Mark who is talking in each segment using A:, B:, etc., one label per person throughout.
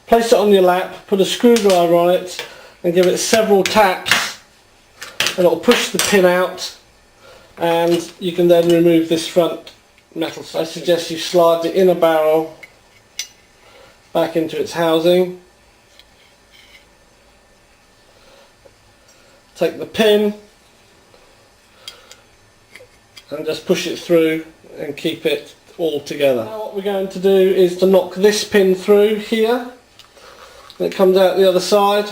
A: place it on your lap, put a screwdriver on it and give it several taps, and it will push the pin out, and you can then remove this front metal. I suggest you slide the inner barrel back into its housing. Take the pin and just push it through and keep it all together. Now what we're going to do is to knock this pin through here, and it comes out the other side.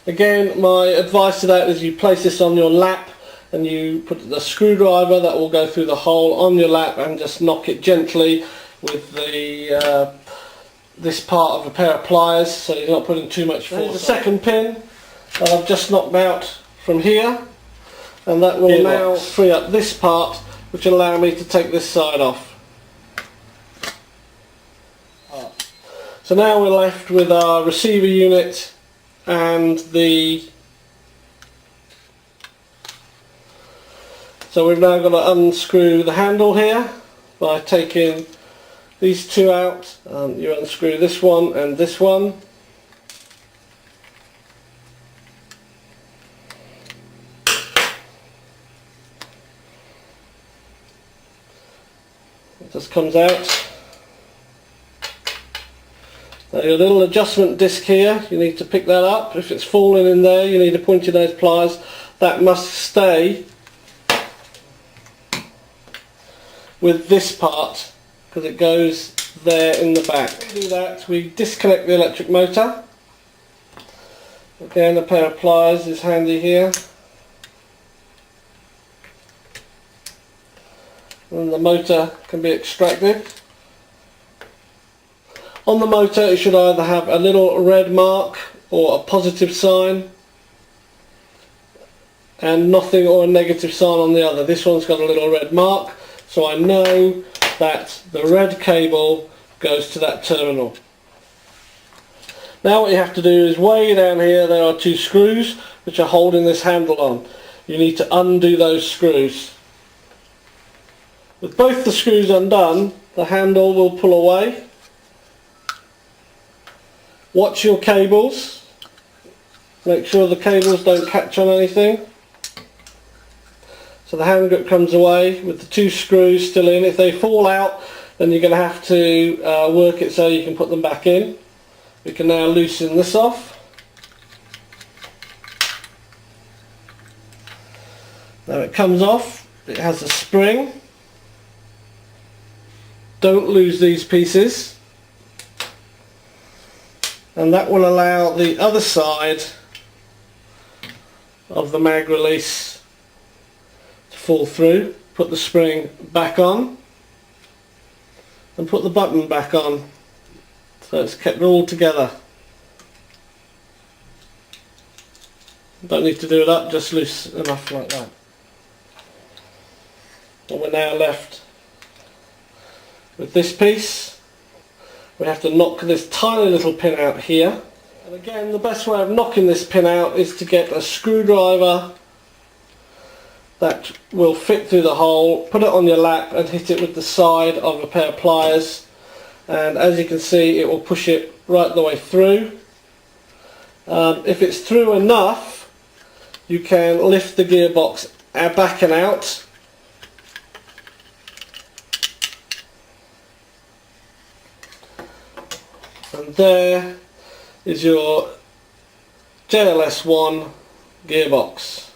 A: Again, my advice to that is you place this on your lap and you put the screwdriver that will go through the hole on your lap and just knock it gently with the this part of a pair of pliers, so you're not putting too much force. There's the second pin that I've just knocked out from here, and that will now free up this part, which will allow me to take this side off. So now we're left with our receiver unit and so we've now got to unscrew the handle here by taking these two out. You unscrew this one and this one. It just comes out. Now your little adjustment disc here, you need to pick that up. If it's falling in there, you need to pointy nose pliers. That must stay with this part because it goes there in the back. To do that, we disconnect the electric motor. Again, a pair of pliers is handy here. And the motor can be extracted. On the motor it should either have a little red mark or a positive sign, and nothing or a negative sign on the other. This one's got a little red mark, so I know that the red cable goes to that terminal. Now what you have to do is way down here there are two screws which are holding this handle on. You need to undo those screws. With both the screws undone, the handle will pull away. Watch your cables. Make sure the cables don't catch on anything. So the hand grip comes away with the two screws still in. If they fall out, then you're going to have to work it so you can put them back in. We can now loosen this off. Now it comes off. It has a spring. Don't lose these pieces. And that will allow the other side of the mag release to fall through. Put the spring back on and put the button back on, so it's kept all together. Don't need to do it up, just loose enough like that. And we're now left with this piece. We have to knock this tiny little pin out here. And again, the best way of knocking this pin out is to get a screwdriver that will fit through the hole, put it on your lap and hit it with the side of a pair of pliers, and as you can see it will push it right the way through. If it's through enough, you can lift the gearbox back and out. And there is your JLS 1 gearbox.